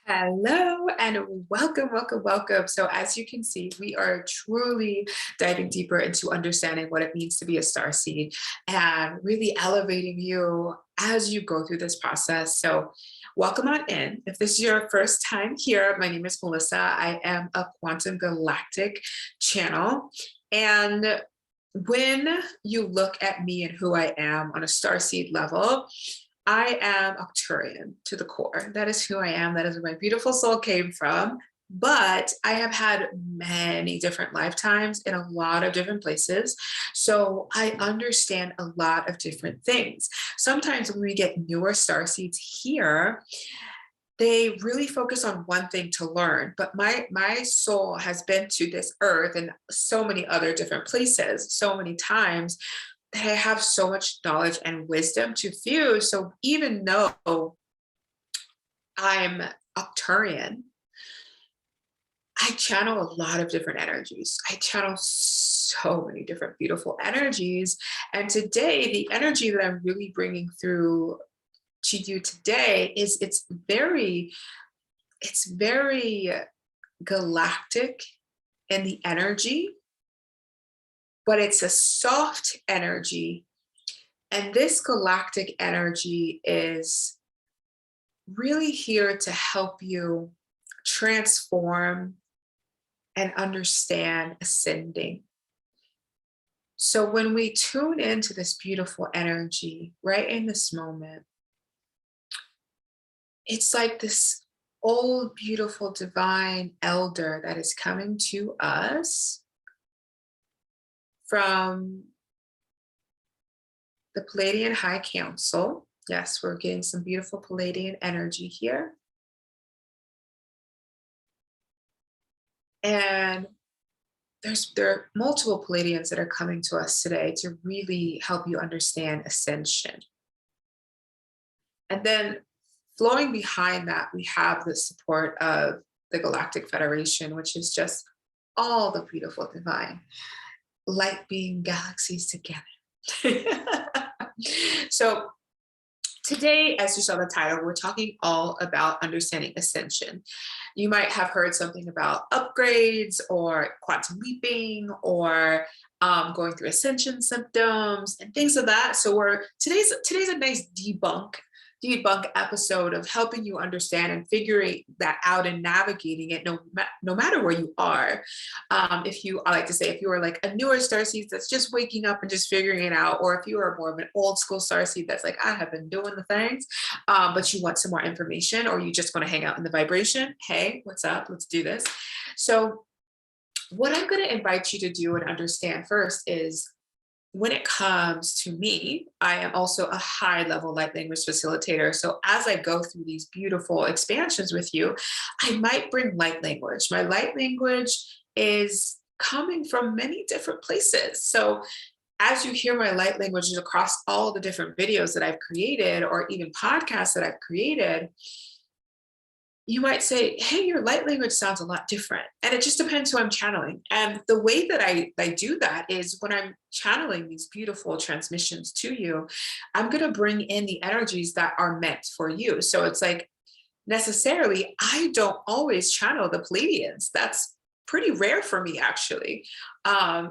Hello and welcome, welcome, welcome. So as you can see, we are truly diving deeper into understanding what it means to be a starseed and really elevating you as you go through this process. So welcome on in. If this is your first time here, my name is Melissa. I am a Quantum Galactic channel. And when you look at me and who I am on a starseed level, I am Arcturian to the core. That is who I am. That is where my beautiful soul came from. But I have had many different lifetimes in a lot of different places. So I understand a lot of different things. Sometimes when we get newer starseeds here, they really focus on one thing to learn. But my soul has been to this earth and so many other different places, so many times that I have so much knowledge and wisdom to fuse. So even though I'm Arcturian, I channel a lot of different energies. I channel so many different beautiful energies. And today, the energy that I'm really bringing through to you today is it's very galactic in the energy, but it's a soft energy. And this galactic energy is really here to help you transform and understand ascending. So when we tune into this beautiful energy right in this moment, it's like this old, beautiful, divine elder that is coming to us from the Palladian High Council. Yes, we're getting some beautiful Palladian energy here. And there are multiple Palladians that are coming to us today to really help you understand ascension. And then flowing behind that, we have the support of the Galactic Federation, which is just all the beautiful divine light being galaxies together. So today, as you saw the title, we're talking all about understanding ascension. You might have heard something about upgrades or quantum leaping or going through ascension symptoms and things of that. So today's a nice debunk episode of helping you understand and figuring that out and navigating it no matter where you are. I like to say, if you are like a newer starseed that's just waking up and just figuring it out, or if you are more of an old school starseed that's like, I have been doing the things, but you want some more information, or you just want to hang out in the vibration, hey, what's up? Let's do this. So what I'm going to invite you to do and understand first is, when it comes to me, I am also a high level light language facilitator. So as I go through these beautiful expansions with you, I might bring light language. My light language is coming from many different places. So as you hear my light languages across all the different videos that I've created, or even podcasts that I've created, you might say, hey, your light language sounds a lot different. And it just depends who I'm channeling. And the way that I do that is, when I'm channeling these beautiful transmissions to you, I'm going to bring in the energies that are meant for you. So it's like, necessarily, I don't always channel the Palladians. That's pretty rare for me, actually.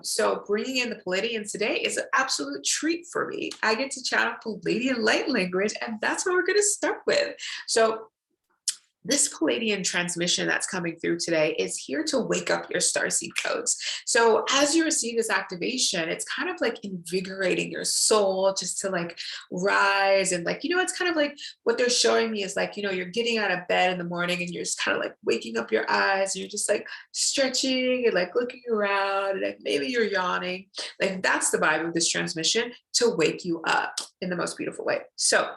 So bringing in the Palladians today is an absolute treat for me. I get to channel Palladian light language, and that's what we're going to start with. So this Palladian transmission that's coming through today is here to wake up your starseed codes. So as you receive this activation, it's kind of like invigorating your soul just to like rise. And like, it's kind of like what they're showing me is like, you're getting out of bed in the morning and you're just kind of like waking up your eyes. And you're just like stretching and like looking around, and like maybe you're yawning. Like, that's the vibe of this transmission, to wake you up in the most beautiful way. So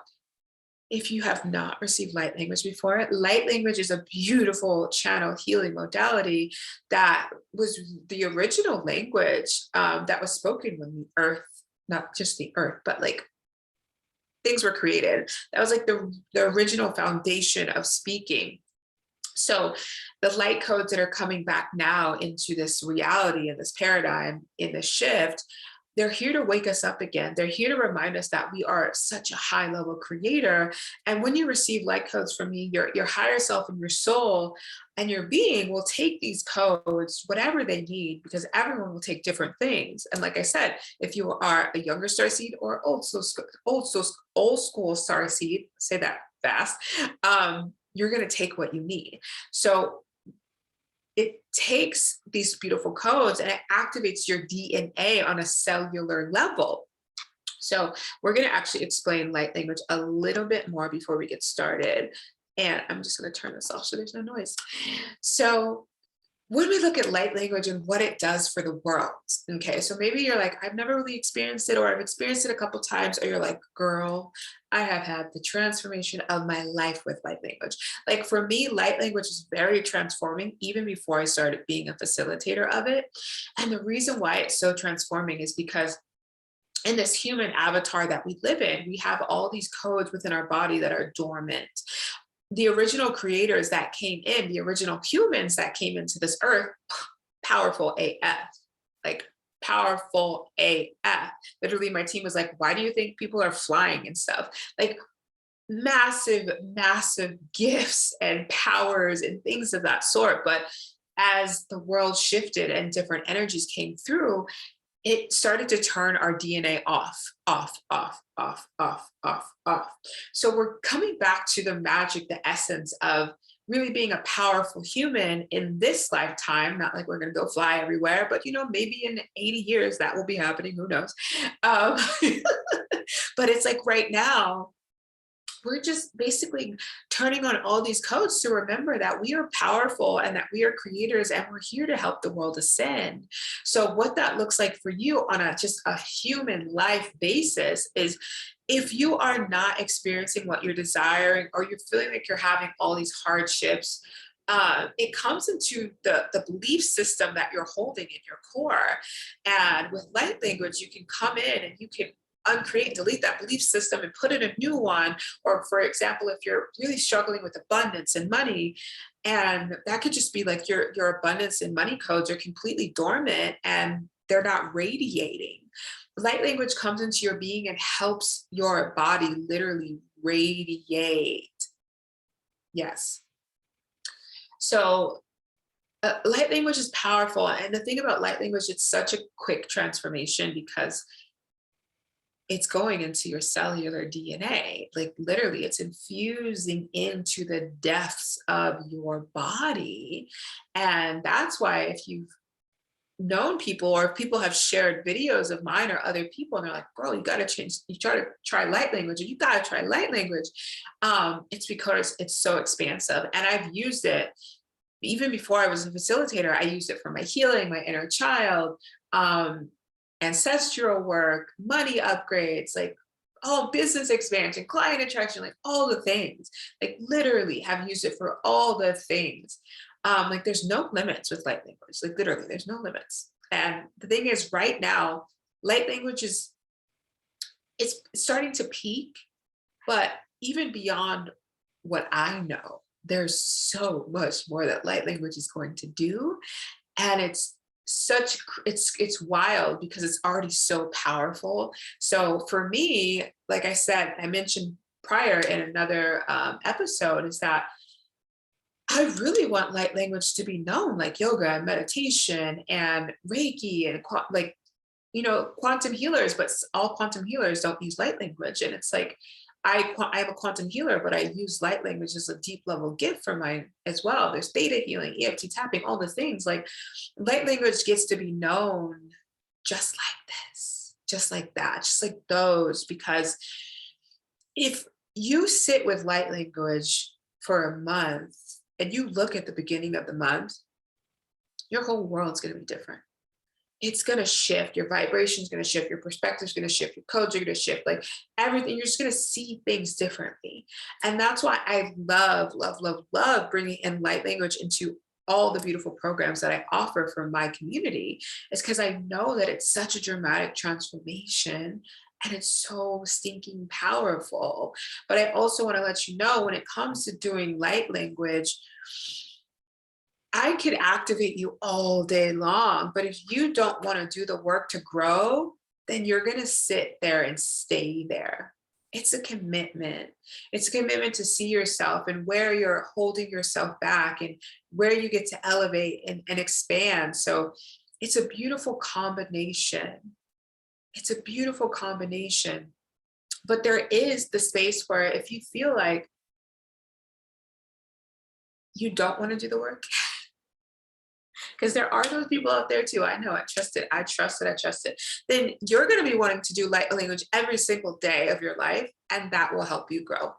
if you have not received light language before, light language is a beautiful channel healing modality that was the original language that was spoken when the earth, not just the earth, but like things were created. That was like the original foundation of speaking. So the light codes that are coming back now into this reality and this paradigm in this shift they're here to wake us up again. They're here to remind us that we are such a high level creator. And when you receive light codes from me, your higher self and your soul and your being will take these codes, whatever they need, because everyone will take different things. And like I said, if you are a younger star seed or old school star seed, say that fast, you're going to take what you need. So it takes these beautiful codes and it activates your DNA on a cellular level. So we're going to actually explain light language a little bit more before we get started. And I'm just going to turn this off so there's no noise. So when we look at light language and what it does for the world, okay, so maybe you're like, I've never really experienced it, or I've experienced it a couple times, or you're like, girl, I have had the transformation of my life with light language. Like for me, light language is very transforming even before I started being a facilitator of it. And the reason why it's so transforming is because in this human avatar that we live in, we have all these codes within our body that are dormant. The original creators that came in, the original humans that came into this earth, powerful AF, like powerful AF. Literally, my team was like, why do you think people are flying and stuff? Like massive, massive gifts and powers and things of that sort. But as the world shifted and different energies came through, it started to turn our DNA off, off, off, off, off, off, off. So we're coming back to the magic, the essence of really being a powerful human in this lifetime. Not like we're going to go fly everywhere, but maybe in 80 years that will be happening. Who knows? Um, but it's like right now, we're just basically turning on all these codes to remember that we are powerful and that we are creators and we're here to help the world ascend. So what that looks like for you on just a human life basis is, if you are not experiencing what you're desiring, or you're feeling like you're having all these hardships, it comes into the belief system that you're holding in your core. And with light language, you can come in and you can uncreate, delete that belief system and put in a new one. Or for example, if you're really struggling with abundance and money, and that could just be like your abundance and money codes are completely dormant and they're not radiating. Light language comes into your being and helps your body literally radiate. Yes. So light language is powerful. And the thing about light language, it's such a quick transformation because it's going into your cellular DNA. Like literally, it's infusing into the depths of your body. And that's why if you've known people, or if people have shared videos of mine or other people, and they're like, bro, you got to change, you try to try light language, or you got to try light language. It's because it's so expansive. And I've used it even before I was a facilitator. I used it for my healing, my inner child, ancestral work, money upgrades, like all business expansion, client attraction, like all the things. Like literally have used it for all the things. Like there's no limits with light language. Like literally, there's no limits. And the thing is, right now, light language it's starting to peak, but even beyond what I know, there's so much more that light language is going to do. And it's wild because it's already so powerful. So for me, like I said, I mentioned prior in another episode, is that I really want light language to be known, like yoga and meditation and Reiki and quantum healers, but all quantum healers don't use light language. And it's like, I am a quantum healer, but I use light language as a deep level gift for mine as well. There's theta healing, EFT tapping, all the things. Like light language gets to be known just like this, just like that, just like those. Because if you sit with light language for a month and you look at the beginning of the month, your whole world's going to be different. It's going to shift. Your vibration is going to shift. Your perspective is going to shift. Your codes are going to shift. Like everything, you're just going to see things differently. And that's why I love, love, love, love bringing in light language into all the beautiful programs that I offer for my community, is because I know that it's such a dramatic transformation and it's so stinking powerful. But I also want to let you know, when it comes to doing light language, I could activate you all day long, but if you don't want to do the work to grow, then you're going to sit there and stay there. It's a commitment. It's a commitment to see yourself and where you're holding yourself back and where you get to elevate and expand. So it's a beautiful combination. It's a beautiful combination. But there is the space where if you feel like you don't want to do the work, because there are those people out there too. I know, I trust it. I trust it. I trust it. Then you're going to be wanting to do light language every single day of your life, and that will help you grow.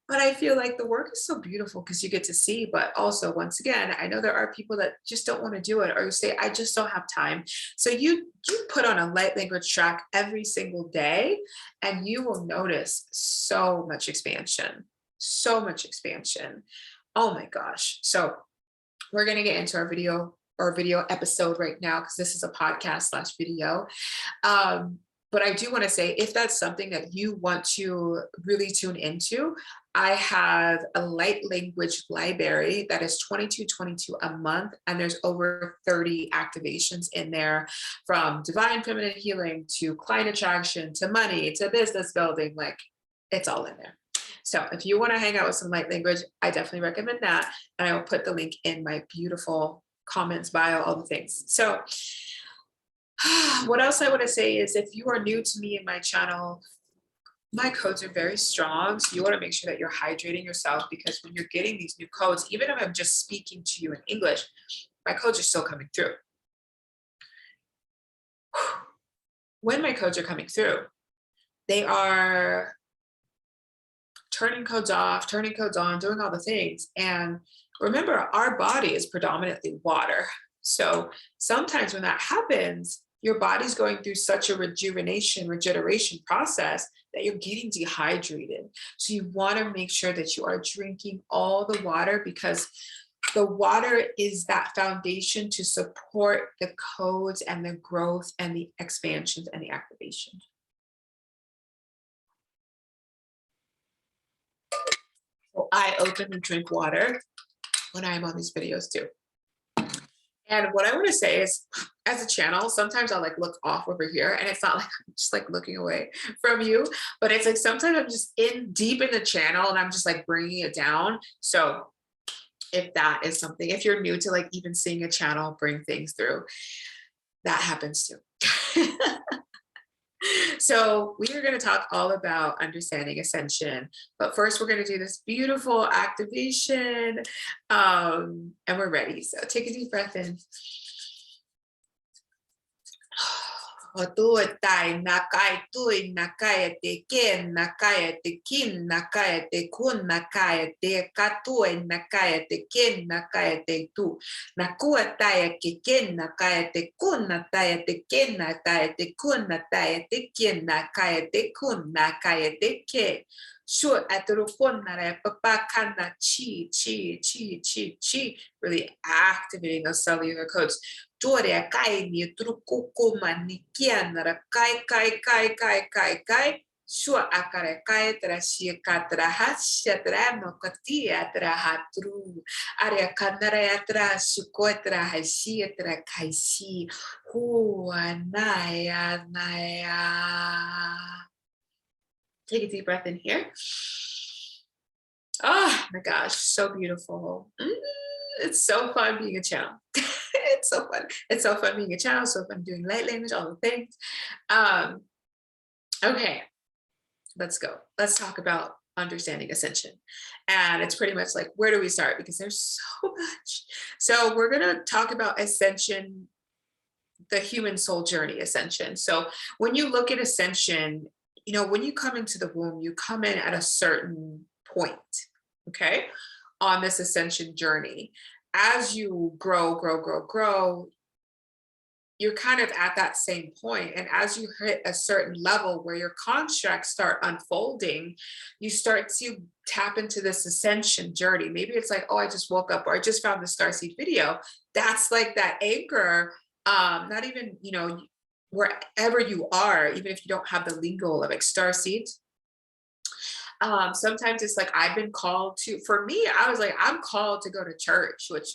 But I feel like the work is so beautiful because you get to see, but also once again, I know there are people that just don't want to do it, or you say, I just don't have time. So you put on a light language track every single day, and you will notice so much expansion, so much expansion. Oh my gosh. So we're going to get into our video episode right now, because this is a podcast / video. But I do want to say, if that's something that you want to really tune into, I have a light language library that is $22.22 a month, and there's over 30 activations in there, from divine feminine healing to client attraction to money to business building. Like, it's all in there. So if you want to hang out with some light language, I definitely recommend that. And I will put the link in my beautiful comments, bio, all the things. So what else I want to say is, if you are new to me and my channel, my codes are very strong. So you want to make sure that you're hydrating yourself, because when you're getting these new codes, even if I'm just speaking to you in English, my codes are still coming through. When my codes are coming through, they are turning codes off, turning codes on, doing all the things. And remember, our body is predominantly water. So sometimes when that happens, your body's going through such a regeneration process that you're getting dehydrated. So you want to make sure that you are drinking all the water, because the water is that foundation to support the codes and the growth and the expansions and the activation. So I openly drink water when I'm on these videos too. And what I want to say is, as a channel, sometimes I'll like look off over here, and it's not like I'm just like looking away from you, but it's like sometimes I'm just deep in the channel and I'm just like bringing it down. So if that is something, if you're new to like even seeing a channel bring things through, that happens too. So we are going to talk all about understanding ascension, but first we're going to do this beautiful activation, and we're ready. So take a deep breath in. Otuetai nakai tui nakai te ken nakai te kin nakai te kun nakai te katui nakai te ken nakai te tu nakuatai ke ken nakai te kun nakai te ken nakai te kun nakai te ken nakai te kun nakai te ke sure aturukonna papa kana chi chi chi chi chi, really activating those cellular codes. Toria kai ni trukuku manikiana kai kai kai kai kai kai sua akare kai trashi katra hasya tramo katia trahatru aria kanara tra sukotra hasya tra kaisi huanaya naya. Take a deep breath in here. Oh my gosh, so beautiful. It's so fun being a channel. It's so fun. It's so fun being a channel, so fun doing light language, all the things. Okay, let's go. Let's talk about understanding ascension. And it's pretty much like, where do we start? Because there's so much. So we're going to talk about ascension, the human soul journey ascension. So when you look at ascension, you know, when you come into the womb, you come in at a certain point, okay, on this ascension journey. As you grow, you're kind of at that same point. And as you hit a certain level where your contracts start unfolding, you start to tap into this ascension journey. Maybe it's like, oh, I just woke up, or I just found the Starseed video. That's like that anchor, not even, you know, wherever you are, even if you don't have the lingo of like Starseed. Sometimes it's like, I've been called to, for me, I was like, I'm called to go to church, which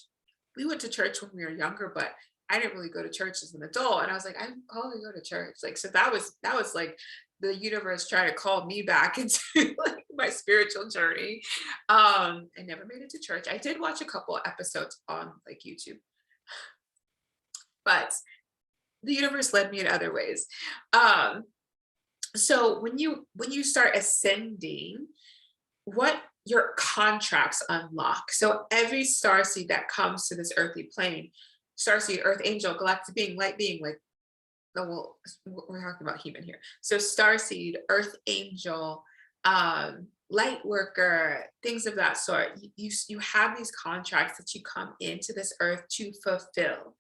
we went to church when we were younger, but I didn't really go to church as an adult. And I was like, I'm called to go to church. Like, so that was like the universe trying to call me back into like my spiritual journey. I never made it to church. I did watch a couple episodes on like YouTube, but the universe led me in other ways. Um, so when you start ascending, what your contracts unlock. So every starseed that comes to this earthly plane, starseed, earth angel, galactic being, light being, like, no, well, we're talking about human here. So starseed, earth angel, light worker, things of that sort. You have these contracts that you come into this earth to fulfill.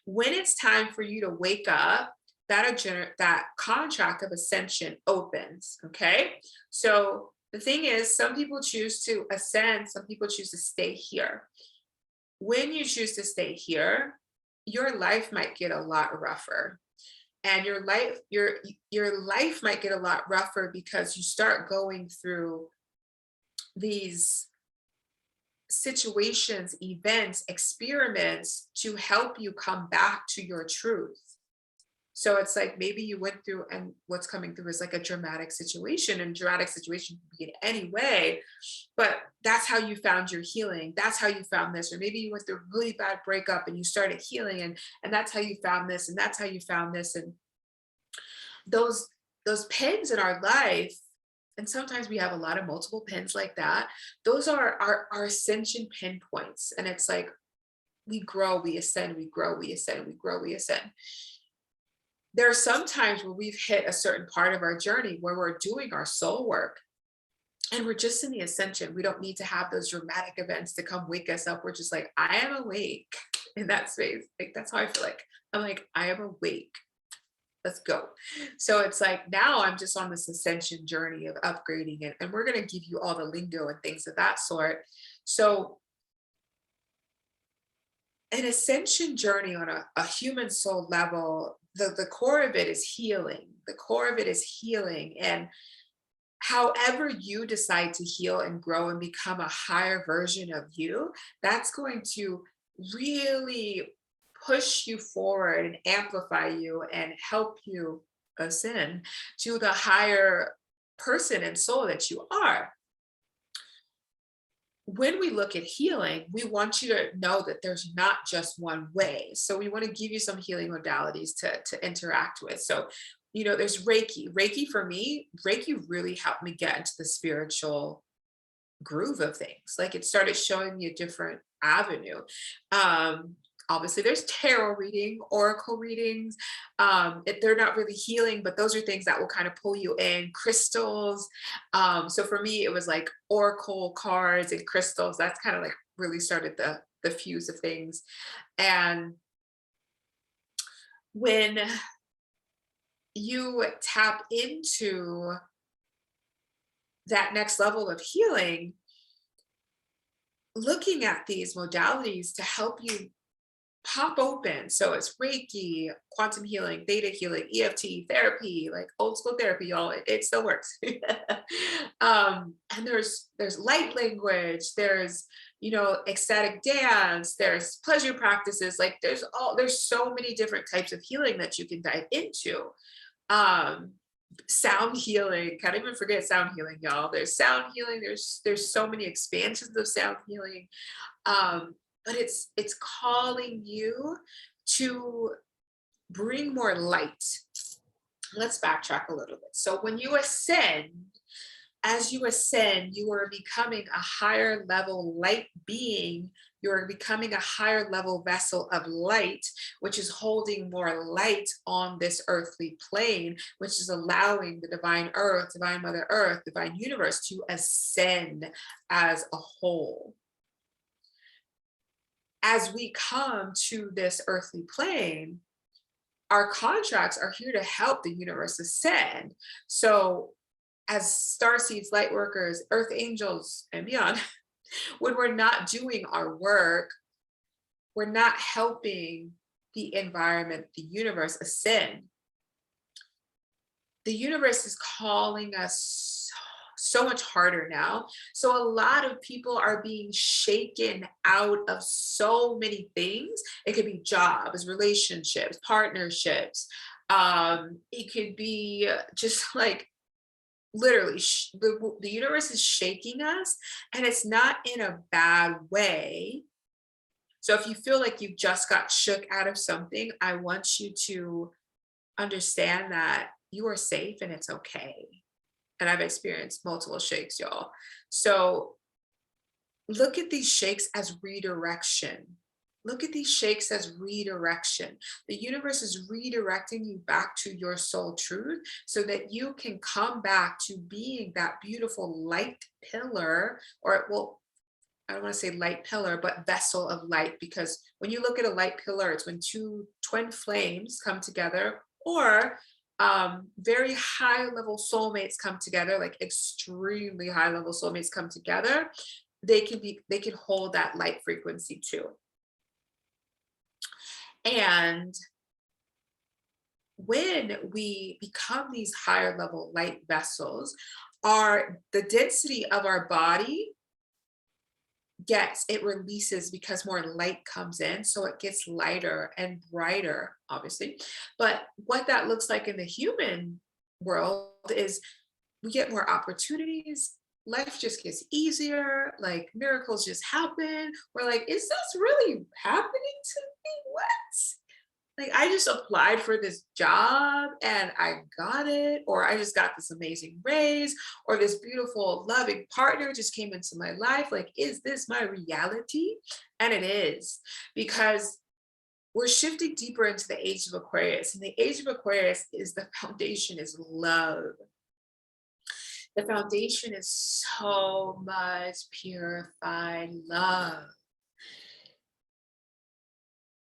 When it's time for you to wake up, that contract of ascension opens. Okay, so the thing is, some people choose to ascend, some people choose to stay here. When you choose to stay here, your life might get a lot rougher. And your life might get a lot rougher because you start going through these situations, events, experiments to help you come back to your truth. So it's like maybe you went through, and what's coming through is like a dramatic situation, and dramatic situation can be in any way, but that's how you found your healing. That's how you found this. Or maybe you went through a really bad breakup and you started healing, and that's how you found this, and that's how you found this. And those those pins in our life, and sometimes we have a lot of multiple pins like that. Those are our ascension pinpoints. And it's like we grow, we ascend, we grow, we ascend, we grow, we ascend. There are some times where we've hit a certain part of our journey where we're doing our soul work and we're just in the ascension. We don't need to have those dramatic events to come wake us up. We're just like, I am awake in that space. Like, that's how I feel like. I'm like, I am awake. Let's go. So it's like now I'm just on this ascension journey of upgrading it. And we're going to give you all the lingo and things of that sort. So an ascension journey on a human soul level, the core of it is healing. The core of it is healing. And however you decide to heal and grow and become a higher version of you, that's going to really push you forward and amplify you and help you ascend to the higher person and soul that you are. When we look at healing, we want you to know that there's not just one way. So we want to give you some healing modalities to interact with. So, there's Reiki. Reiki for me, Reiki really helped me get into the spiritual groove of things. Like it started showing me a different avenue. Obviously, there's tarot reading, oracle readings. They're not really healing, but those are things that will kind of pull you in. Crystals. So for me, it was like oracle cards and crystals. That's kind of like really started the fuse of things. And when you tap into that next level of healing, looking at these modalities to help you pop open. So it's Reiki, quantum healing, theta healing, EFT therapy, like old school therapy, y'all. It still works. And there's light language, there's ecstatic dance, there's pleasure practices. Like there's so many different types of healing that you can dive into. Sound healing, can't even forget sound healing, y'all. There's sound healing, there's so many expansions of sound healing. But it's calling you to bring more light. Let's backtrack a little bit. So when you ascend, as you ascend, you are becoming a higher level light being. You're becoming a higher level vessel of light, which is holding more light on this earthly plane, which is allowing the divine earth, divine mother earth, divine universe to ascend as a whole. As we come to this earthly plane, our contracts are here to help the universe ascend. So as starseeds, light workers, earth angels, and beyond, when we're not doing our work, we're not helping the environment, the universe ascend. The universe is calling us so much harder now. So a lot of people are being shaken out of so many things. It could be jobs, relationships, partnerships. It could be just like literally the universe is shaking us, and it's not in a bad way. So if you feel like you just got shook out of something, I want you to understand that you are safe and it's okay. And I've experienced multiple shakes, y'all. So look at these shakes as redirection. Look at these shakes as redirection. The universe is redirecting you back to your soul truth so that you can come back to being that beautiful light pillar, or well, I don't want to say light pillar, but vessel of light. Because when you look at a light pillar, it's when two twin flames come together, or very high level soulmates come together, like extremely high level soulmates come together. They can hold that light frequency too. And when we become these higher level light vessels, the density of our body it releases because more light comes in, so it gets lighter and brighter, obviously. But what that looks like in the human world is we get more opportunities. Life just gets easier, like miracles just happen. We're like, is this really happening to me? What? Like, I just applied for this job and I got it, or I just got this amazing raise, or this beautiful, loving partner just came into my life. Like, is this my reality? And it is, because we're shifting deeper into the age of Aquarius. And the age of Aquarius is the foundation is love. The foundation is so much purified love.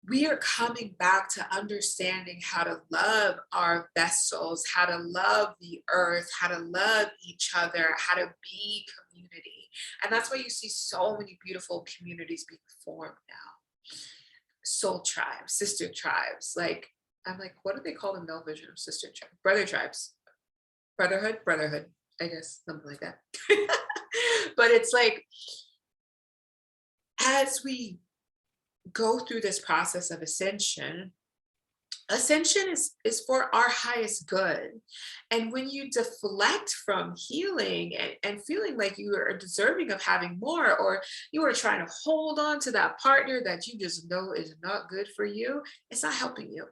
We are coming back to understanding how to love our vessels, how to love the earth, how to love each other, how to be community. And that's why you see so many beautiful communities being formed now. Soul tribes, sister tribes. Like, I'm like, what do they call the male version of sister tribes? Brother tribes. Brotherhood, I guess, something like that. But it's like, as we go through this process of ascension, is for our highest good. And when you deflect from healing and feeling like you are deserving of having more, or you are trying to hold on to that partner that you just know is not good for you, it's not helping you.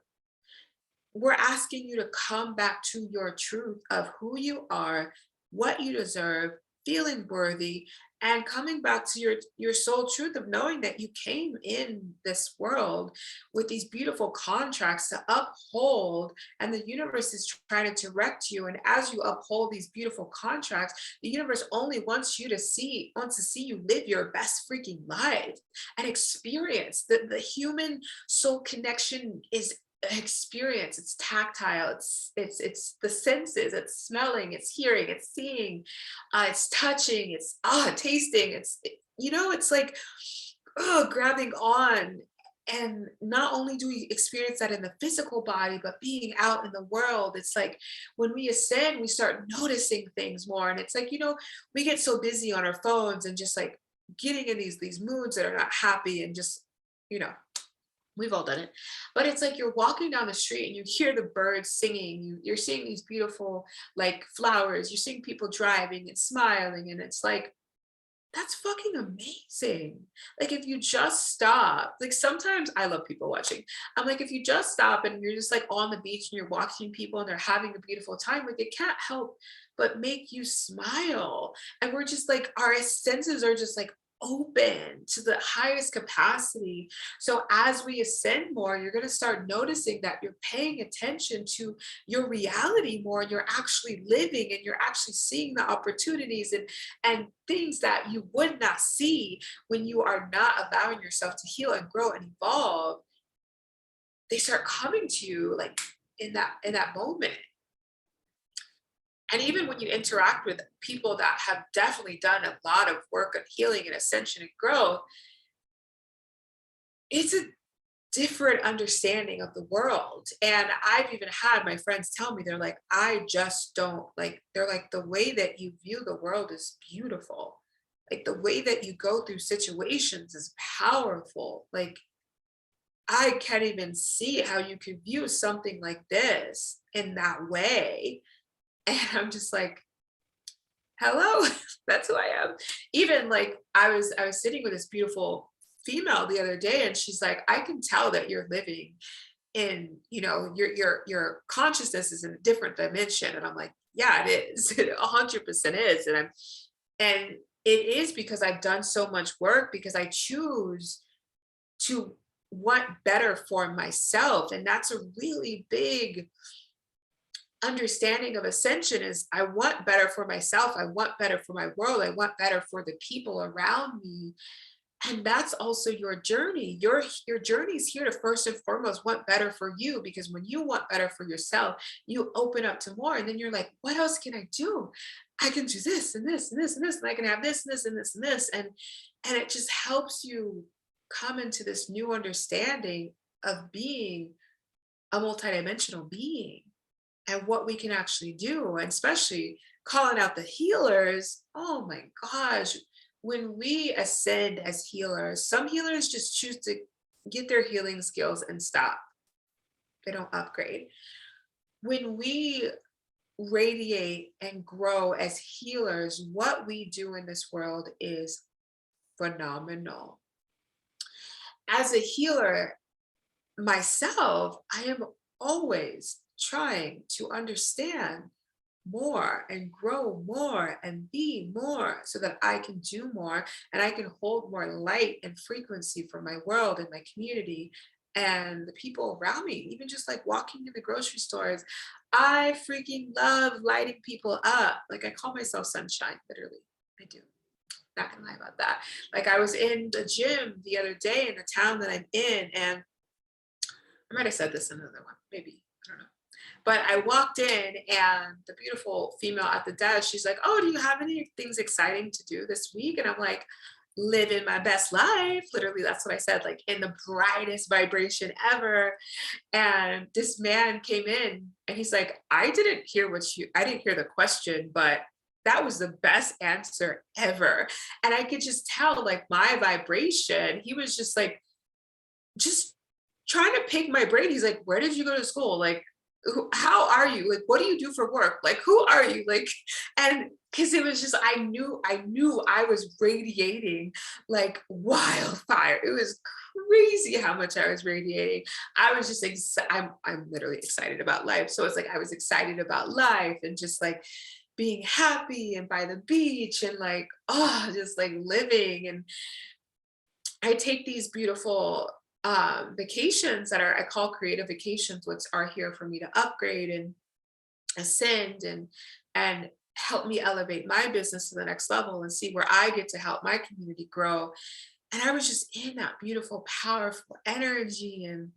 We're asking you to come back to your truth of who you are, what you deserve, feeling worthy, and coming back to your soul truth of knowing that you came in this world with these beautiful contracts to uphold, and the universe is trying to direct you. And as you uphold these beautiful contracts, the universe only wants to see you live your best freaking life and experience the human soul connection is experience. It's tactile, it's the senses, it's smelling, it's hearing, it's seeing, it's touching, it's tasting, it's like grabbing on. And not only do we experience that in the physical body, but being out in the world, it's like when we ascend, we start noticing things more. And it's like, we get so busy on our phones and just like getting in these moods that are not happy, and just, we've all done it. But it's like you're walking down the street and you hear the birds singing. You're seeing these beautiful like flowers. You're seeing people driving and smiling. And it's like, that's fucking amazing. Like, if you just stop, like, sometimes I love people watching. I'm like, if you just stop and you're just like on the beach and you're watching people and they're having a beautiful time, like, it can't help but make you smile. And we're just like, our senses are just like open to the highest capacity. So as we ascend more, you're going to start noticing that you're paying attention to your reality more, and you're actually living, and you're actually seeing the opportunities and things that you would not see when you are not allowing yourself to heal and grow and evolve. They start coming to you like in that moment. And even when you interact with people that have definitely done a lot of work on healing and ascension and growth, it's different understanding of the world. And I've even had my friends tell me, they're like, I just don't like, they're like, the way that you view the world is beautiful. Like the way that you go through situations is powerful. Like I can't even see how you could view something like this in that way. And I'm just like, hello, that's who I am. Even like I was sitting with this beautiful female the other day, and she's like, I can tell that you're living in, your consciousness is in a different dimension. And I'm like, yeah, it is. It 100% is. And it is because I've done so much work, because I choose to want better for myself. And that's a really big understanding of ascension. Is I want better for myself, I want better for my world, I want better for the people around me. And that's also your journey. Your journey is here to first and foremost want better for you, because when you want better for yourself, you open up to more, and then you're like, what else can I do? I can do this and this and this and this, and I can have this and this and this and this. And it just helps you come into this new understanding of being a multidimensional being and what we can actually do. And especially calling out the healers. Oh my gosh. When we ascend as healers, some healers just choose to get their healing skills and stop. They don't upgrade. When we radiate and grow as healers, what we do in this world is phenomenal. As a healer myself, I am always trying to understand more and grow more and be more, so that I can do more and I can hold more light and frequency for my world and my community and the people around me. Even just like walking in the grocery stores, I freaking love lighting people up. Like I call myself sunshine, literally. I do. Not gonna lie about that. Like I was in the gym the other day in the town that I'm in, and I might have said this in another one, maybe, I don't know. But I walked in, and the beautiful female at the desk, she's like, oh, do you have any things exciting to do this week? And I'm like, living my best life. Literally, that's what I said, like in the brightest vibration ever. And this man came in and he's like, I didn't hear the question, but that was the best answer ever. And I could just tell like my vibration, he was just trying to pick my brain. He's like, where did you go to school? Like, how are you? Like, what do you do for work? Like, who are you? Like, and because it was just, I knew I was radiating like wildfire. It was crazy how much I was radiating. I was just, I'm literally excited about life. So it's like, I was excited about life and just like being happy and by the beach and like, oh, just like living. And I take these beautiful vacations that I call creative vacations, which are here for me to upgrade and ascend and help me elevate my business to the next level and see where I get to help my community grow. And I was just in that beautiful, powerful energy. And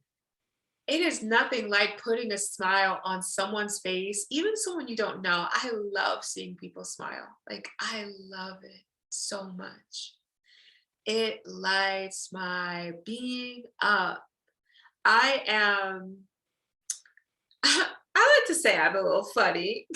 it is nothing like putting a smile on someone's face, even someone you don't know. I love seeing people smile. Like, I love it so much. It lights my being up. I am, I like to say I'm a little funny,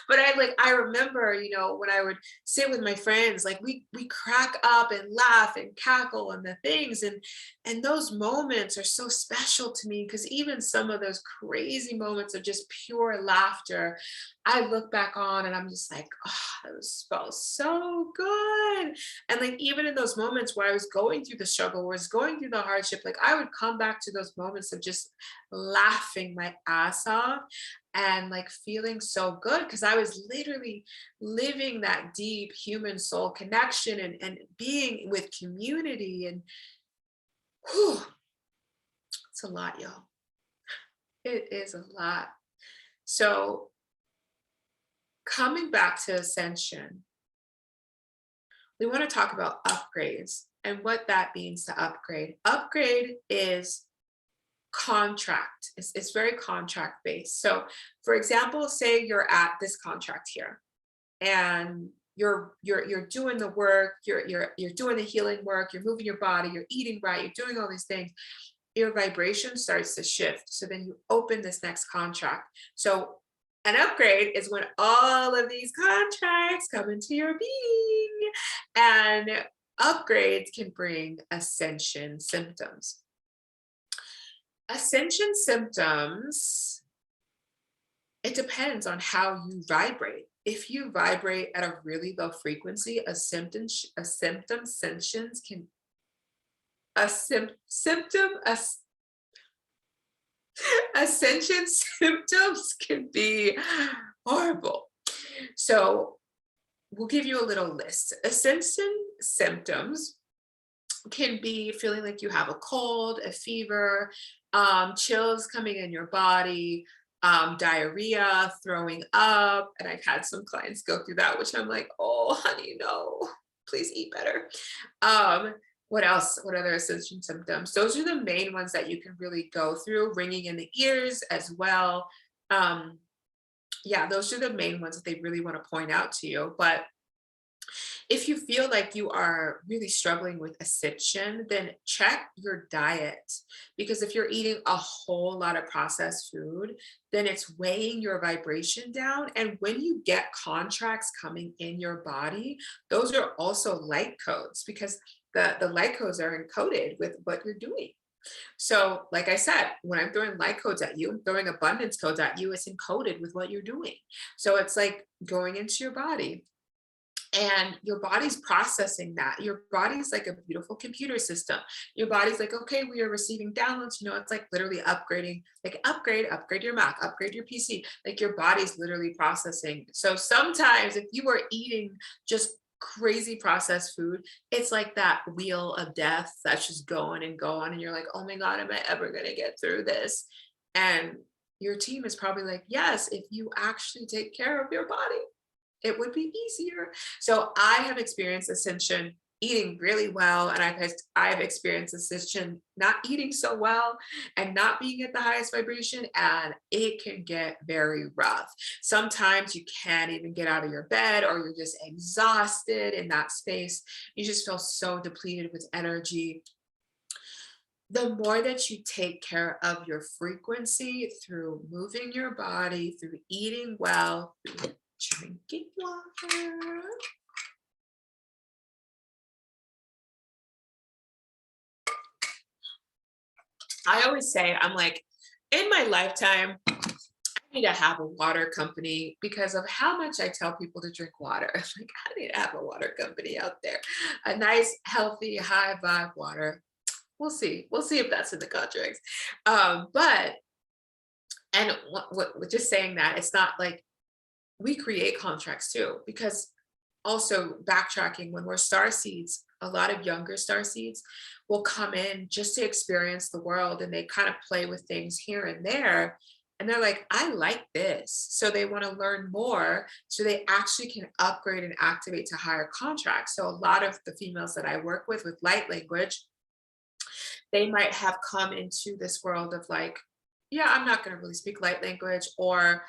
but I remember, when I would sit with my friends, like we crack up and laugh and cackle and the things, and those moments are so special to me, because even some of those crazy moments of just pure laughter, I look back on and I'm just like, oh, it felt so good. And like even in those moments where I was going through the struggle, where I was going through the hardship, like I would come back to those moments of just laughing my ass off and like feeling so good, because I was literally living that deep human soul connection and being with community. And whew, it's a lot, y'all. It is a lot. So coming back to ascension, we want to talk about upgrades and what that means to upgrade. Upgrade is contract. It's very contract based. So for example, say you're at this contract here and you're doing the work, you're doing the healing work, you're moving your body, you're eating right, you're doing all these things. your vibration starts to shift. So then you open this next contract. So an upgrade is when all of these contracts come into your being, and upgrades can bring ascension symptoms. Ascension symptoms, it depends on how you vibrate. If you vibrate at a really low frequency, a symptom ascensions can a symptom ascension symptoms can be horrible. So we'll give you a little list. Ascension symptoms can be feeling like you have a cold, a fever, chills coming in your body, diarrhea, throwing up. And I've had some clients go through that, which I'm like, oh, honey, no, please eat better. What else? What other ascension symptoms? Those are the main ones that you can really go through. Ringing in the ears as well. Yeah, those are the main ones that they really want to point out to you. But if you feel like you are really struggling with ascension, then check your diet. Because if you're eating a whole lot of processed food, then it's weighing your vibration down. And when you get contracts coming in your body, those are also light codes, because the light codes are encoded with what you're doing. So, like I said, when I'm throwing light codes at you, I'm throwing abundance codes at you, it's encoded with what you're doing. So it's like going into your body, and your body's processing that. Your body's like a beautiful computer system. Your body's like, okay, we are receiving downloads. It's like literally upgrading, like upgrade your Mac, upgrade your PC. Like your body's literally processing. So sometimes if you are eating just crazy processed food, it's like that wheel of death that's just going and going. And you're like, oh my God, am I ever going to get through this? And your team is probably like, yes, if you actually take care of your body, it would be easier. So I have experienced ascension eating really well, and I've experienced ascension not eating so well and not being at the highest vibration, and it can get very rough. Sometimes you can't even get out of your bed, or you're just exhausted in that space. You just feel so depleted with energy. The more that you take care of your frequency through moving your body, through eating well, through drinking water. I always say, I'm like, in my lifetime, I need to have a water company because of how much I tell people to drink water. Like, I need to have a water company out there. A nice, healthy, high vibe water. We'll see. We'll see if that's in the contracts. But, and just saying that, it's not like we create contracts too, because also backtracking, when we're star seeds, a lot of younger star seeds will come in just to experience the world, and they kind of play with things here and there. And they're like, I like this. So they want to learn more. So they actually can upgrade and activate to higher contracts. So a lot of the females that I work with light language, they might have come into this world of like, yeah, I'm not going to really speak light language, or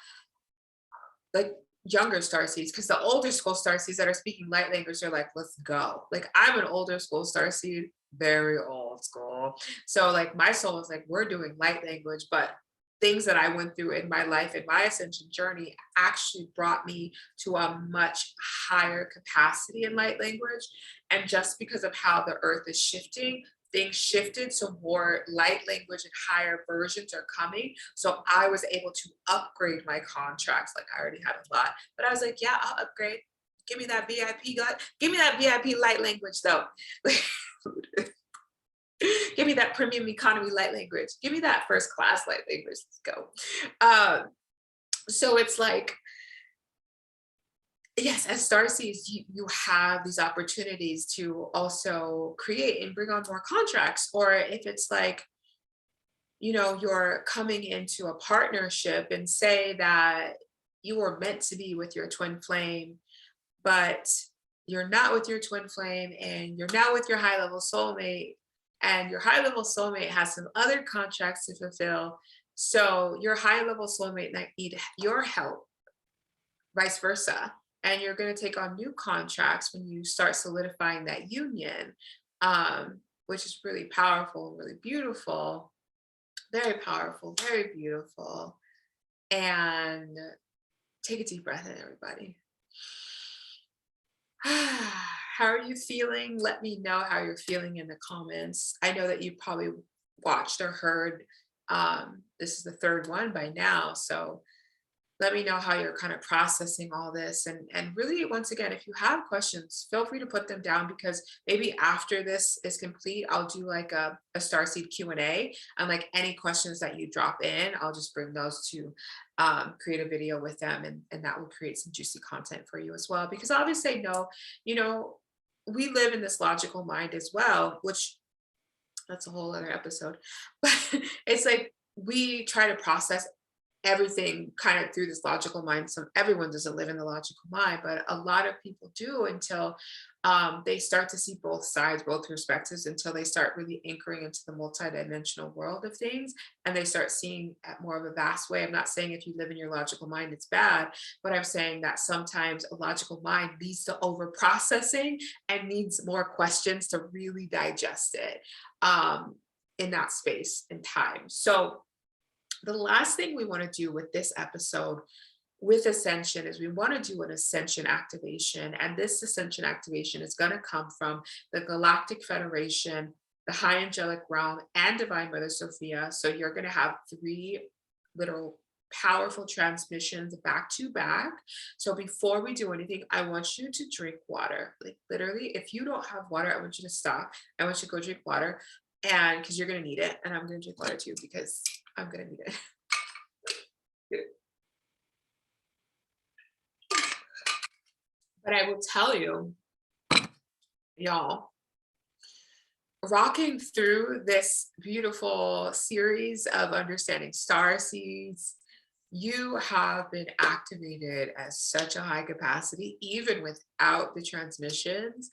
like younger starseeds, because the older school starseeds that are speaking light language are like, let's go. Like I'm an older school starseed, very old school. So like my soul is like, we're doing light language, but things that I went through in my life and my ascension journey actually brought me to a much higher capacity in light language. And just because of how the earth is shifting, things shifted, so more light language and higher versions are coming. So I was able to upgrade my contracts. Like I already had a lot, but I was like, yeah, I'll upgrade. Give me that VIP, God. Give me that VIP light language though. Give me that premium economy light language. Give me that first class light language. Let's go. So it's like, yes, as starseeds, you have these opportunities to also create and bring on more contracts. Or if it's like, you're coming into a partnership, and say that you were meant to be with your twin flame, but you're not with your twin flame, and you're now with your high level soulmate, and your high level soulmate has some other contracts to fulfill. So your high level soulmate might need your help, vice versa. And you're going to take on new contracts when you start solidifying that union, which is really powerful and really beautiful. Very powerful, very beautiful. And take a deep breath in, everybody. How are you feeling? Let me know how you're feeling in the comments. I know that you probably watched or heard. This is the third one by now. So let me know how you're kind of processing all this, and really, once again, if you have questions, feel free to put them down, because maybe after this is complete, I'll do like a starseed Q&A, and like any questions that you drop in, I'll just bring those to create a video with them, and that will create some juicy content for you as well, because obviously I know, you know, we live in this logical mind as well, which that's a whole other episode. But it's like we try to process everything kind of through this logical mind. So everyone doesn't live in the logical mind, but a lot of people do, until they start to see both sides, both perspectives, until they start really anchoring into the multidimensional world of things, and they start seeing at more of a vast way. I'm not saying if you live in your logical mind it's bad, but I'm saying that sometimes a logical mind leads to over processing and needs more questions to really digest it, in that space and time. So the last thing we want to do with this episode with Ascension is we want to do an Ascension activation. And this Ascension activation is going to come from the Galactic Federation, the High Angelic Realm, and Divine Mother Sophia. So you're going to have three literal powerful transmissions back to back. So before we do anything, I want you to drink water. Like literally, if you don't have water, I want you to stop. I want you to go drink water, and because you're going to need it. And I'm going to drink water too, because I'm going to need it. But I will tell you, y'all, rocking through this beautiful series of understanding star seeds, you have been activated at such a high capacity, even without the transmissions,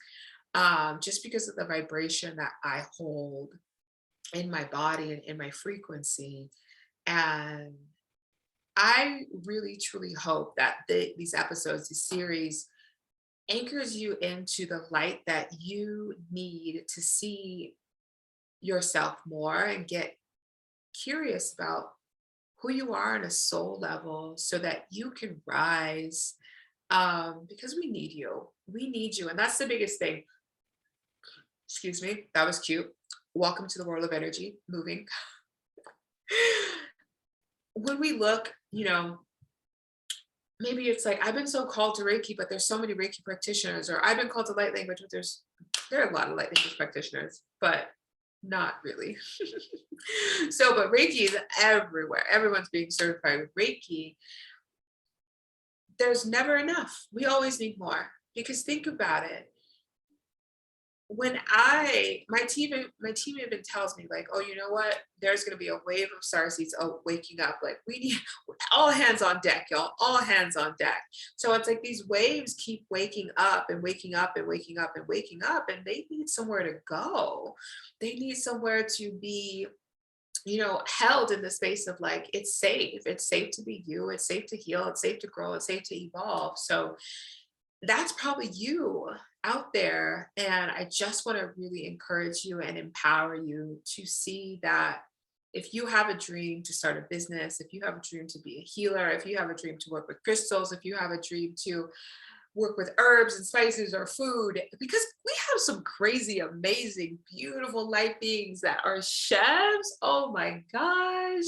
just because of the vibration that I hold in my body and in my frequency. And I really truly hope that these episodes, this series, anchors you into the light that you need to see yourself more and get curious about who you are on a soul level, so that you can rise, because we need you. We need you. And that's the biggest thing. Excuse me. That was cute. Welcome to the world of energy, moving. When we look, maybe it's like, I've been so called to Reiki, but there's so many Reiki practitioners, or I've been called to light language, but there are a lot of light language practitioners, but not really. So, but Reiki is everywhere. Everyone's being certified with Reiki. There's never enough. We always need more, because think about it. When my team even tells me, like, oh, you know what, there's going to be a wave of starseeds waking up, like we need all hands on deck, y'all, all hands on deck. So it's like these waves keep waking up and waking up and waking up and waking up, and they need somewhere to go. They need somewhere to be, held in the space of like, it's safe to be you, it's safe to heal, it's safe to grow, it's safe to evolve. So that's probably you out there. And I just want to really encourage you and empower you to see that if you have a dream to start a business, if you have a dream to be a healer, if you have a dream to work with crystals, if you have a dream to work with herbs and spices or food, because we have some crazy, amazing, beautiful light beings that are chefs. Oh my gosh.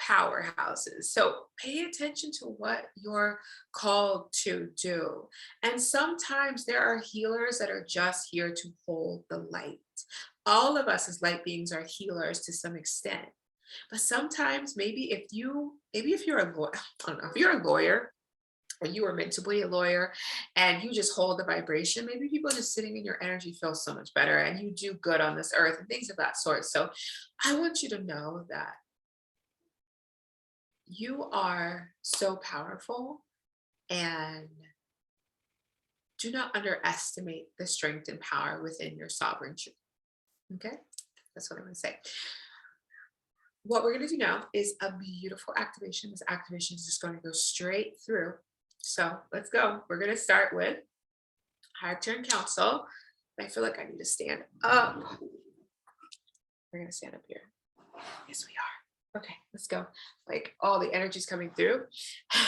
Powerhouses. So pay attention to what you're called to do. And sometimes there are healers that are just here to hold the light. All of us as light beings are healers to some extent. But sometimes if you're a lawyer, I don't know, if you're a lawyer, or you are meant to be a lawyer, and you just hold the vibration, maybe people just sitting in your energy feel so much better, and you do good on this earth and things of that sort. So I want you to know that you are so powerful, and do not underestimate the strength and power within your sovereign truth. Okay? That's what I'm going to say. What we're going to do now is a beautiful activation. This activation is just going to go straight through. So let's go. We're going to start with Arcturian Council. I feel like I need to stand up. We're going to stand up here. Yes, we are. Okay, let's go. Like all the energy's coming through.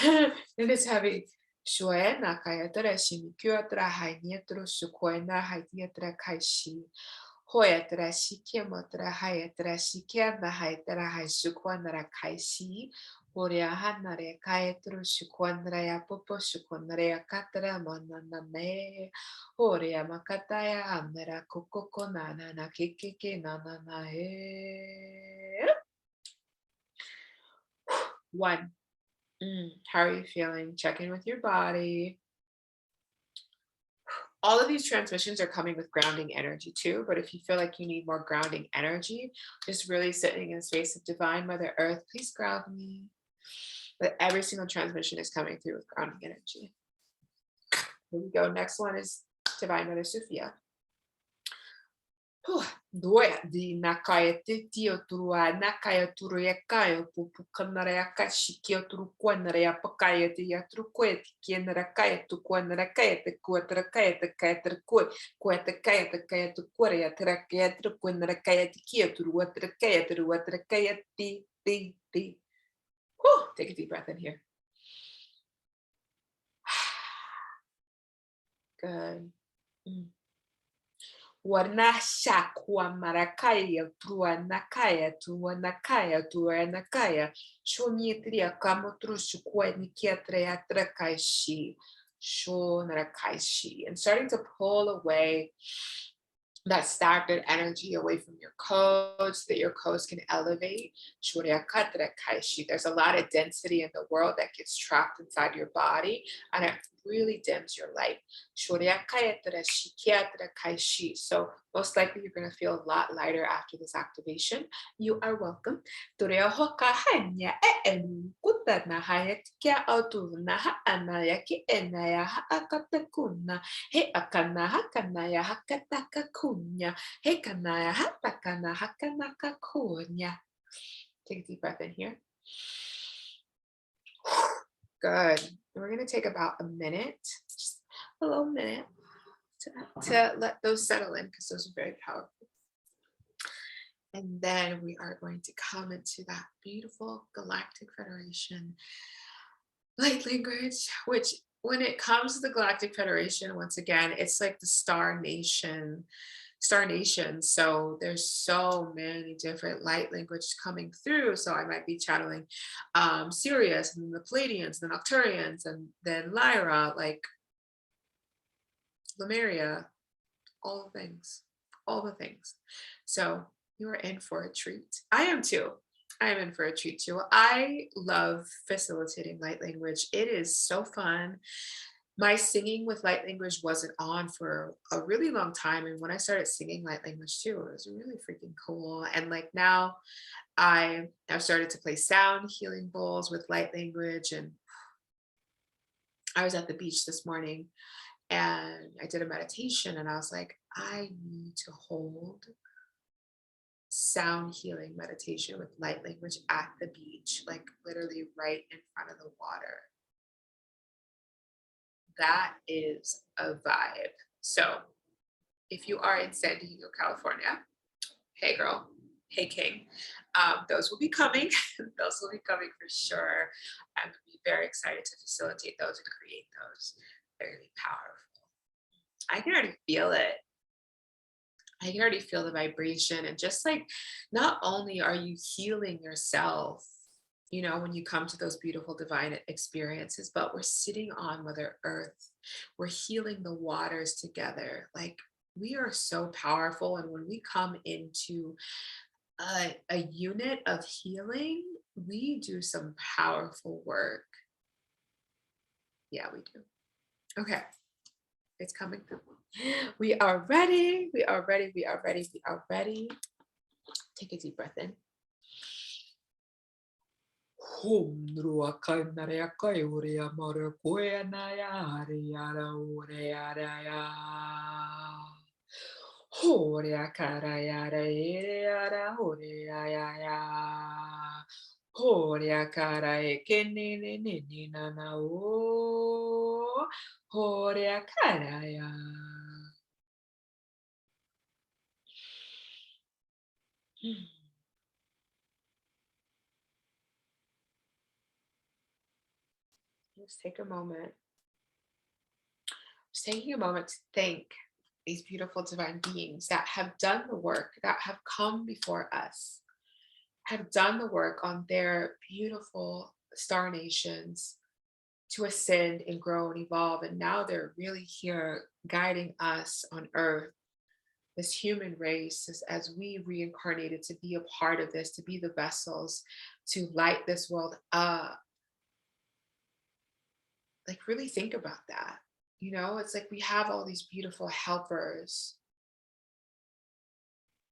And it's heavy. Shue na kaya tere shimi kyo tra hai nietro shukoi na hai dietra kai shi. Hoya tere shike motra hai tere shike na hai tere hai shukoi na kai shi. Horia hanare kai tro shukoi na ya popo shukoi na ya katra monana me. Horia makataya amera kokoko na na kikiki na na he. One. How are you feeling? Check in with your body. All of these transmissions are coming with grounding energy too, but if you feel like you need more grounding energy, just really sitting in a space of Divine Mother Earth, please ground me. But every single transmission is coming through with grounding energy. Here we go. Next one is Divine Mother Sophia. Doya di nakaya tio turua nakaya turuya kayo pupu kanara kashi kyo turu kwanara pakaya tia truquet kienara kaya tu kwanara kaya te kuatra kaya te kaya te kuata kaya tu kuria trakaya tu kwanara kaya te kyo turuatra kaya ti. Take a deep breath in here. Good. Warnasha kwa marakaya tua nakaya tua nakaya shomitria kamotrushu kwa nikiatrea trakaishi sho narakaishi, and starting to pull away that stagnant energy away from your codes so that your codes can elevate. There's a lot of density in the world that gets trapped inside your body, and it really dims your light. So most likely you're going to feel a lot lighter after this activation. You are welcome. He akana hakana ya hakataka kunya. He kana ya hatakana hakanaka kunya. Take a deep breath in here. Good. We're going to take about a minute, just a little minute, to let those settle in because those are very powerful. And then we are going to come into that beautiful Galactic Federation light language, which when it comes to the Galactic Federation, once again, it's like the Star Nation. So there's so many different light languages coming through. So I might be channeling Sirius and the Pleiadians, the Arcturians, and then Lyra, like Lemuria, all the things. So you are in for a treat. I am too. I'm in for a treat too. I love facilitating light language. It is so fun. My singing with light language wasn't on for a really long time. And when I started singing light language too, it was really freaking cool. And like now I have started to play sound healing bowls with light language. And I was at the beach this morning and I did a meditation and I was like, I need to hold sound healing meditation with light language at the beach, like literally right in front of the water. That is a vibe. So if you are in San Diego, California, hey girl, hey king, those will be coming. Those will be coming for sure. I'm going to be very excited to facilitate those and create those. Very powerful. I can already feel it. I can already feel the vibration, and just like, not only are you healing yourself, you know, when you come to those beautiful divine experiences, but we're sitting on Mother Earth. We're healing the waters together. Like, we are so powerful. And when we come into a unit of healing, we do some powerful work. Yeah, we do. Okay. It's coming through. We are ready. We are ready. We are ready. We are ready. Take a deep breath in. Just take a moment. Just taking a moment to thank these beautiful divine beings that have done the work, that have come before us, have done the work on their beautiful star nations to ascend and grow and evolve. And now they're really here guiding us on earth, this human race, as we reincarnated to be a part of this, to be the vessels, to light this world up. Like, really think about that. It's like we have all these beautiful helpers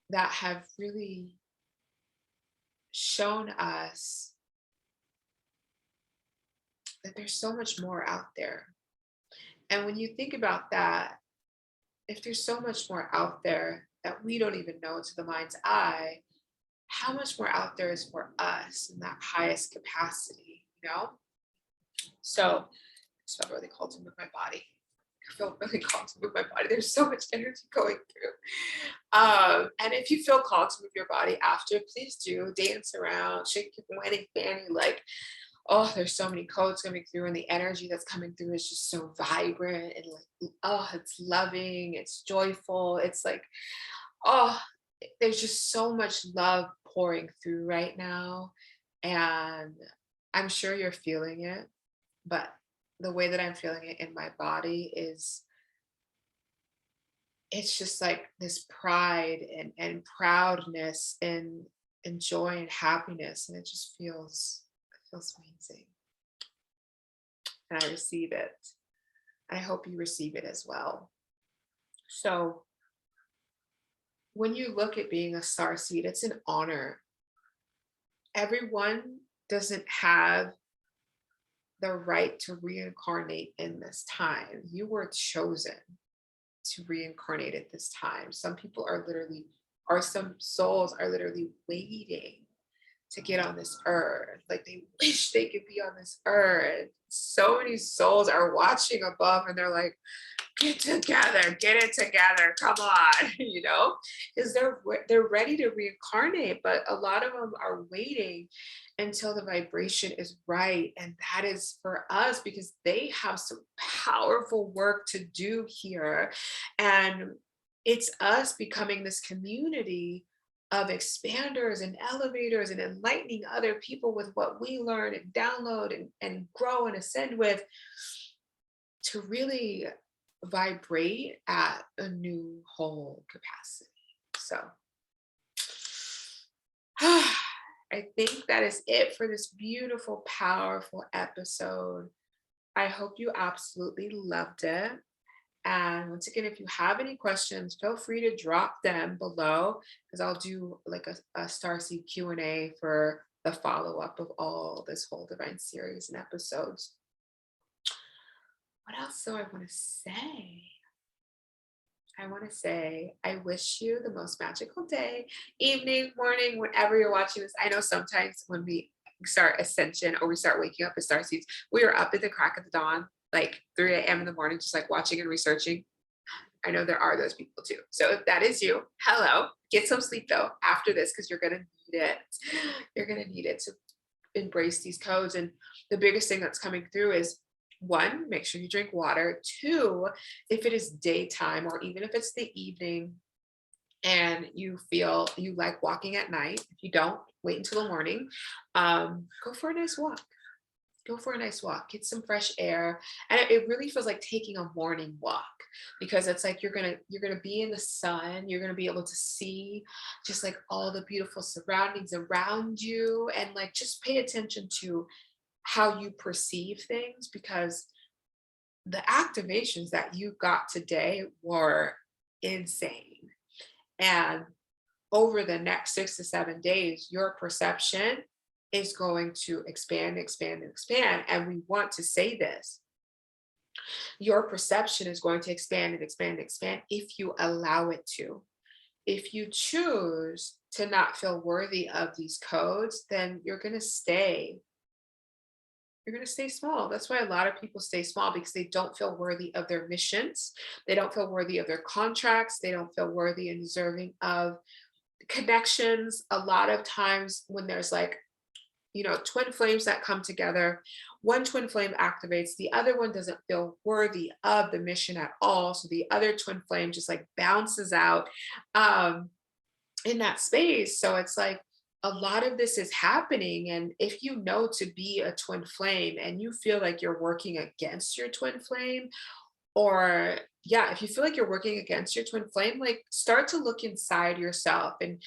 that have really shown us that there's so much more out there. And when you think about that, if there's so much more out there that we don't even know to the mind's eye, how much more out there is for us in that highest capacity? So I just felt really called to move my body. I feel really called to move my body. There's so much energy going through. And if you feel called to move your body after, please do dance around, shake your wedding fanny. Like, oh, there's so many codes coming through, and the energy that's coming through is just so vibrant and like, oh, it's loving, it's joyful. It's like, oh, there's just so much love pouring through right now. And I'm sure you're feeling it, but the way that I'm feeling it in my body is it's just like this pride and proudness and joy and happiness. And it feels amazing. And I receive it. I hope you receive it as well. So when you look at being a star seed, it's an honor. Everyone doesn't have the right to reincarnate in this time. You were chosen to reincarnate at this time. Some people are literally, or some souls are literally waiting to get on this earth. Like, they wish they could be on this earth. So many souls are watching above and they're like, get together, get it together, come on, because they're ready to reincarnate, but a lot of them are waiting until the vibration is right. And that is for us because they have some powerful work to do here. And it's us becoming this community of expanders and elevators and enlightening other people with what we learn and download and grow and ascend with, to really vibrate at a new whole capacity. So I think that is it for this beautiful, powerful episode. I hope you absolutely loved it. And once again, if you have any questions, feel free to drop them below, because I'll do like a Starseed Q&A for the follow-up of all this whole divine series and episodes. What else do I want to say? I wish you the most magical day, evening, morning, whenever you're watching this. I know sometimes when we start Ascension or we start waking up as starseeds, we are up at the crack of the dawn, like 3 a.m. in the morning, just like watching and researching. I know there are those people too. So if that is you, hello, get some sleep though after this, because you're going to need it. You're going to need it to embrace these codes. And the biggest thing that's coming through is, 1, make sure you drink water. 2, if it is daytime or even if it's the evening and you feel you like walking at night, if you don't, wait until the morning, go for a nice walk. Go for a nice walk, get some fresh air. And it really feels like taking a morning walk, because it's like you're gonna be in the sun, you're gonna be able to see just like all the beautiful surroundings around you, and like just pay attention to how you perceive things, because the activations that you got today were insane. And over the next 6 to 7 days, your perception is going to expand, expand, and expand. And we want to say this. Your perception is going to expand and expand and expand if you allow it to. If you choose to not feel worthy of these codes, then you're going to stay small. That's why a lot of people stay small, because they don't feel worthy of their missions. They don't feel worthy of their contracts. They don't feel worthy and deserving of connections, a lot of times when there's like, twin flames that come together, one twin flame activates, the other one doesn't feel worthy of the mission at all. So the other twin flame just like bounces out. Um, in that space. So it's like a lot of this is happening. And if you know to be a twin flame and you feel like you're working against your twin flame, or yeah, if you feel like you're working against your twin flame, like start to look inside yourself and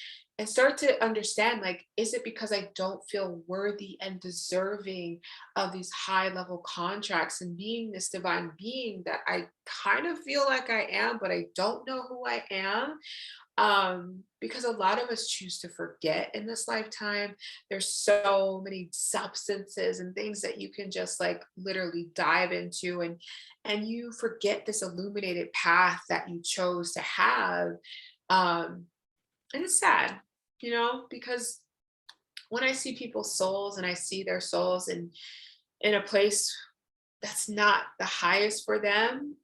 start to understand, like, is it because I don't feel worthy and deserving of these high level contracts and being this divine being that I kind of feel like I am, but I don't know who I am? Because a lot of us choose to forget in this lifetime. There's so many substances and things that you can just like literally dive into, and you forget this illuminated path that you chose to have. um and it's sad, because when I see people's souls and I see their souls in a place that's not the highest for them,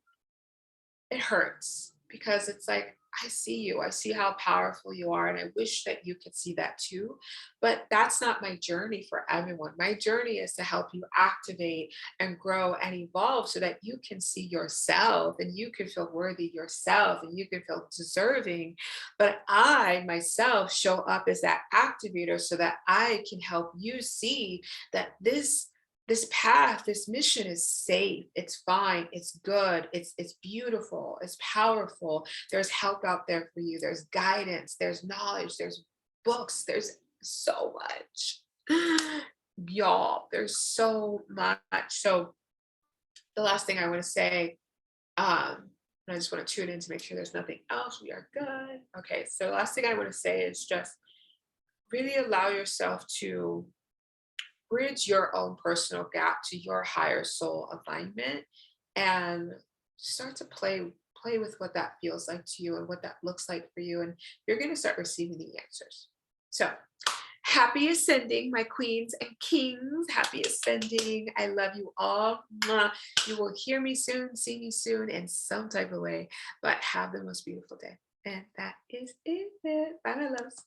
it hurts, because it's like, I see you. I see how powerful you are. And I wish that you could see that too. But that's not my journey for everyone. My journey is to help you activate and grow and evolve so that you can see yourself and you can feel worthy yourself and you can feel deserving. But I myself show up as that activator so that I can help you see that this path, this mission is safe, it's fine, it's good, it's beautiful, it's powerful. There's help out there for you, there's guidance, there's knowledge, there's books, there's so much. Y'all, there's so much. So the last thing I want to say, and I just want to tune in to make sure there's nothing else. We are good. Okay, so the last thing I want to say is just really allow yourself to bridge your own personal gap to your higher soul alignment, and start to play with what that feels like to you and what that looks like for you, and you're going to start receiving the answers. So happy ascending, my queens and kings. Happy ascending. I love you all. Mwah. You will hear me soon, see me soon in some type of way, but have the most beautiful day. And that is it. Bye, my loves.